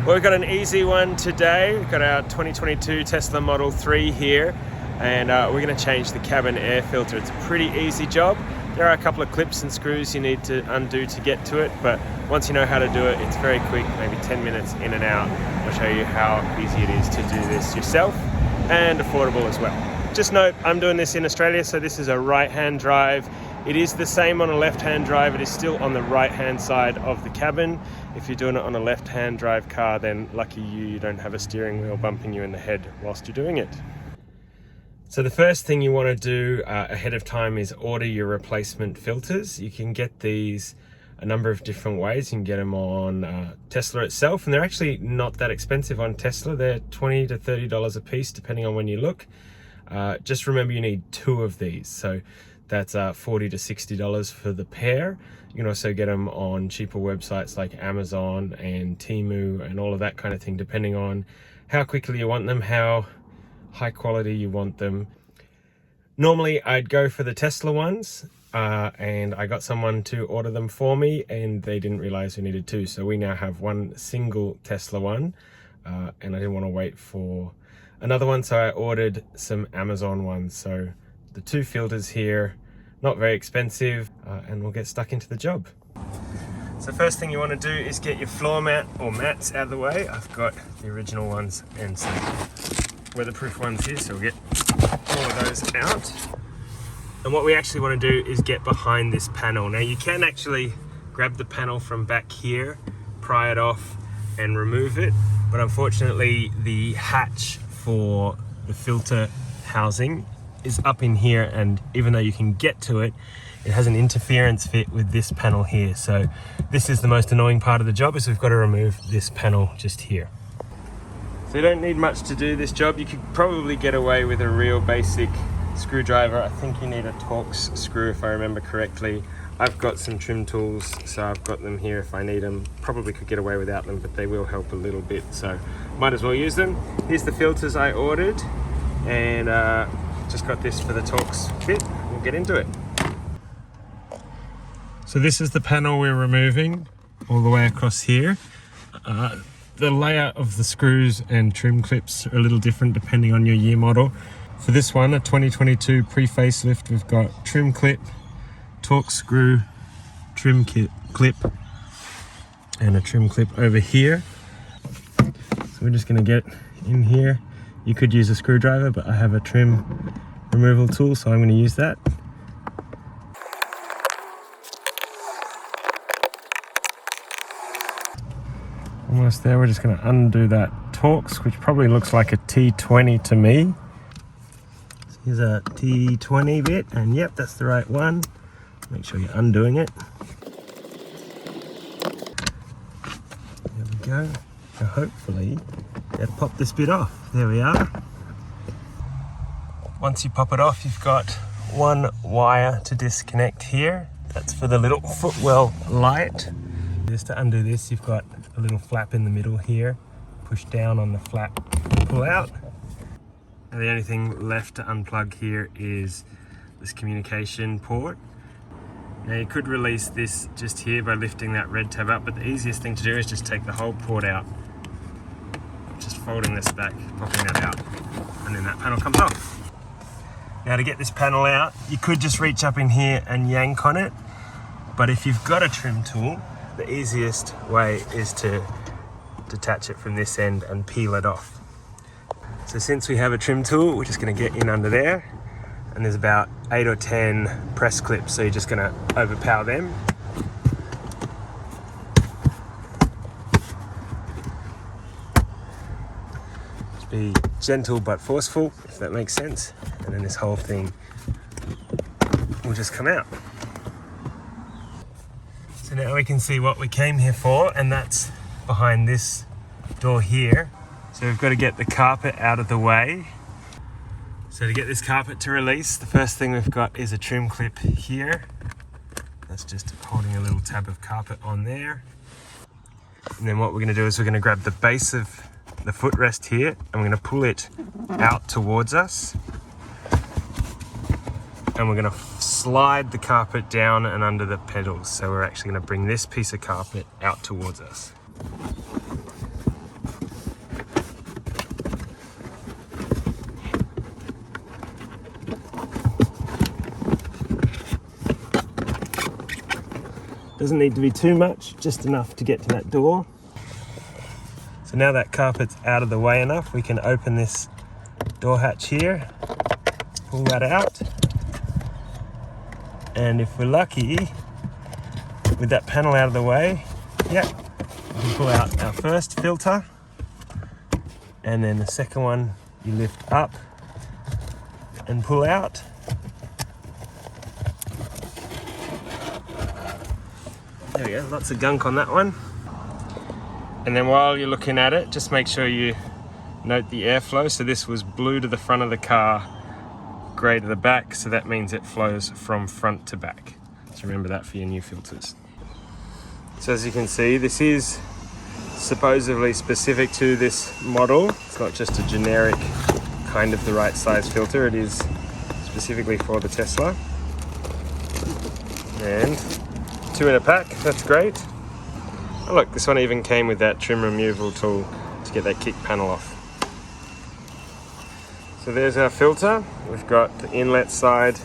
Well, we've got an easy one today. We've got our 2022 Tesla Model 3 here, and we're going to change the cabin air filter. It's a pretty easy job. There are a couple of clips and screws you need to undo to get to it, but once you know how to do it, it's very quick, maybe 10 minutes in and out. I'll show you how easy it is to do this yourself and affordable as well. Just note, I'm doing this in Australia, so this is a right-hand drive. It is the same on a left-hand drive. It is still on the right-hand side of the cabin. If you're doing it on a left-hand drive car, then lucky you, you don't have a steering wheel bumping you in the head whilst you're doing it. So the first thing you want to do ahead of time is order your replacement filters. You can get these a number of different ways. You can get them on Tesla itself, and they're actually not that expensive on Tesla. They're $20 to $30 a piece, depending on when you look. Just remember you need 2 of these. So that's $40 to $60 for the pair. You can also get them on cheaper websites like Amazon and Temu and all of that kind of thing, depending on how quickly you want them, how high quality you want them. Normally I'd go for the Tesla ones, and I got someone to order them for me, and they didn't realize we needed 2. So we now have one single Tesla one, and I didn't want to wait for another one, so I ordered some Amazon ones. So the 2 filters here, not very expensive, and we'll get stuck into the job. So first thing you want to do is get your floor mat or mats out of the way. I've got the original ones and some weatherproof ones here, so we'll get all of those out. And what we actually want to do is get behind this panel. Now you can actually grab the panel from back here, pry it off and remove it, but unfortunately the hatch for the filter housing is up in here, and even though you can get to it, it has an interference fit with this panel here. So this is the most annoying part of the job, is we've got to remove this panel just here. So you don't need much to do this job. You could probably get away with a real basic screwdriver. I think you need a Torx screw if I remember correctly. I've got some trim tools, so I've got them here if I need them. Probably could get away without them, but they will help a little bit, so might as well use them. Here's the filters I ordered, and just got this for the Torx bit. We'll get into it. So this is the panel we're removing all the way across here. The layout of the screws and trim clips are a little different depending on your year model. For this one, a 2022 pre-facelift, we've got trim clip, Torx screw, trim clip, and a trim clip over here. So we're just going to get in here. You could use a screwdriver, but I have a trim removal tool, so I'm going to use that. Almost there. We're just going to undo that Torx, which probably looks like a T20 to me. So here's a T20 bit, and yep, that's the right one. Make sure you're undoing it. There we go. Now hopefully they'll pop this bit off. There we are. Once you pop it off, you've got one wire to disconnect here. That's for the little footwell light. Just to undo this, you've got a little flap in the middle here. Push down on the flap, pull out. And the only thing left to unplug here is this communication port. Now you could release this just here by lifting that red tab up, but the easiest thing to do is just take the whole port out. Just folding this back, popping that out, and then that panel comes off. Now to get this panel out, you could just reach up in here and yank on it, but if you've got a trim tool, the easiest way is to detach it from this end and peel it off. So since we have a trim tool, we're just going to get in under there, and there's about 8 or 10 press clips, so you're just going to overpower them. Just be gentle but forceful, if that makes sense, and then this whole thing will just come out. So now we can see what we came here for, and that's behind this door here. So we've got to get the carpet out of the way. So to get this carpet to release, the first thing we've got is a trim clip here. That's just holding a little tab of carpet on there. And then what we're going to do is we're going to grab the base of the footrest here, and we're going to pull it out towards us. And we're going to slide the carpet down and under the pedals. So we're actually going to bring this piece of carpet out towards us. Doesn't need to be too much, just enough to get to that door. So now that carpet's out of the way enough, we can open this door hatch here, pull that out, and if we're lucky, with that panel out of the way, yeah, we can pull out our first filter, and then the second one you lift up and pull out. There we go, lots of gunk on that one. And then while you're looking at it, just make sure you note the airflow. So this was blue to the front of the car, grey to the back, so that means it flows from front to back. So remember that for your new filters. So as you can see, this is supposedly specific to this model. It's not just a generic kind of the right size filter, it is specifically for the Tesla. And 2 in a pack, that's great. Oh look, this one even came with that trim removal tool to get that kick panel off. So there's our filter. We've got the inlet side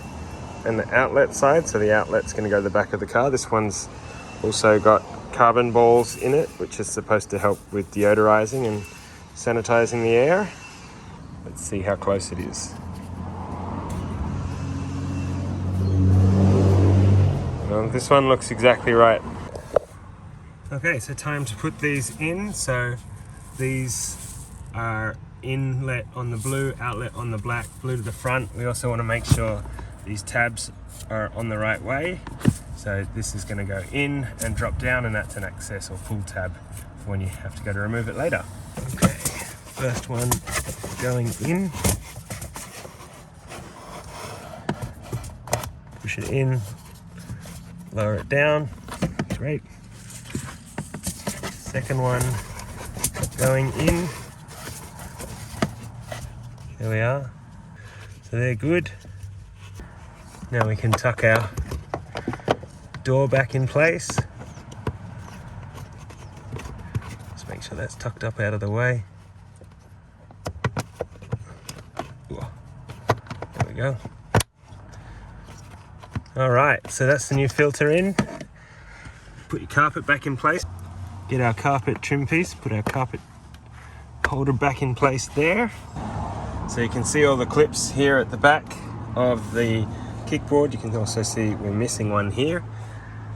and the outlet side. So the outlet's going to go to the back of the car. This one's also got carbon balls in it, which is supposed to help with deodorizing and sanitizing the air. Let's see how close it is. Well, this one looks exactly right. Okay, so time to put these in. So these are inlet on the blue, outlet on the black, blue to the front. We also want to make sure these tabs are on the right way. So this is going to go in and drop down, and that's an access or pull tab for when you have to go to remove it later. Okay, first one going in. Push it in, lower it down. Great. Second one going in. There we are. So they're good. Now we can tuck our door back in place. Just make sure that's tucked up out of the way. Ooh. There we go. All right, so that's the new filter in. Put your carpet back in place. Get our carpet trim piece, put our carpet holder back in place there. So you can see all the clips here at the back of the kickboard. You can also see we're missing one here,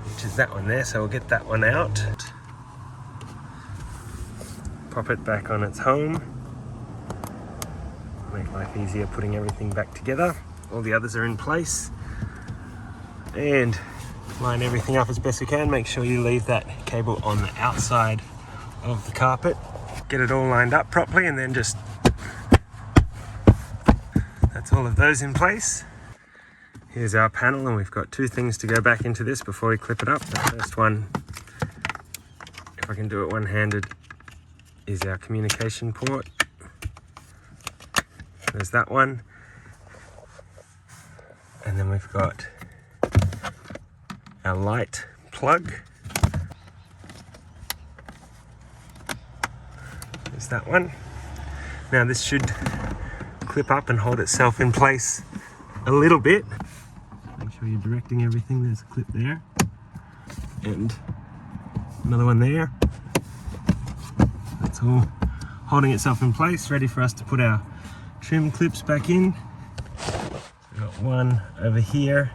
which is that one there, so we'll get that one out. Pop it back on its home. Make life easier putting everything back together. All the others are in place. And line everything up as best we can. Make sure you leave that cable on the outside of the carpet. Get it all lined up properly, and then just, that's all of those in place. Here's our panel, and we've got 2 things to go back into this before we clip it up. The first one, if I can do it one-handed, is our communication port. There's that one. And then we've got our light plug. There's that one. Now this should clip up and hold itself in place a little bit. Make sure you're directing everything. There's a clip there. And another one there. That's all holding itself in place, ready for us to put our trim clips back in. We've got one over here.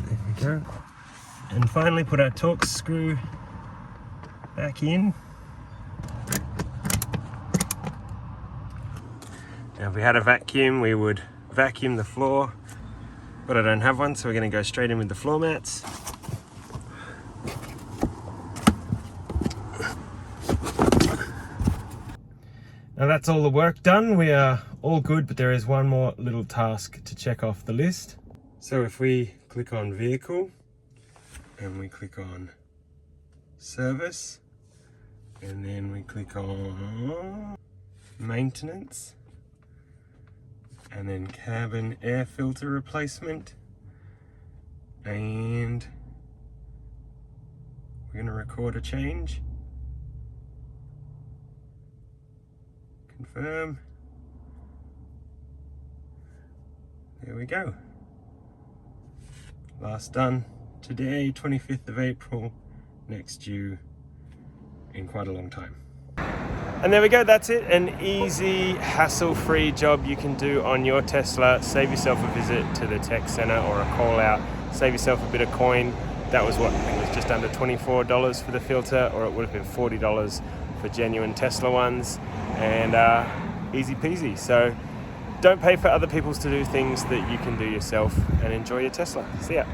There we go. And finally put our Torx screw back in. Now if we had a vacuum, we would vacuum the floor, but I don't have one, so we're going to go straight in with the floor mats. Now that's all the work done. We are all good, but there is one more little task to check off the list. So if we click on vehicle and we click on service, and then we click on maintenance, and then cabin air filter replacement, and we're going to record a change. Confirm. there we go. Last done today, 25th of April, next due in quite a long time. And there we go, that's it. An easy, hassle-free job you can do on your Tesla. Save yourself a visit to the tech center or a call out. Save yourself a bit of coin. That was what, I think it was just under $24 for the filter, or it would have been $40 for genuine Tesla ones. And easy peasy. So don't pay for other people's to do things that you can do yourself, and enjoy your Tesla. See ya.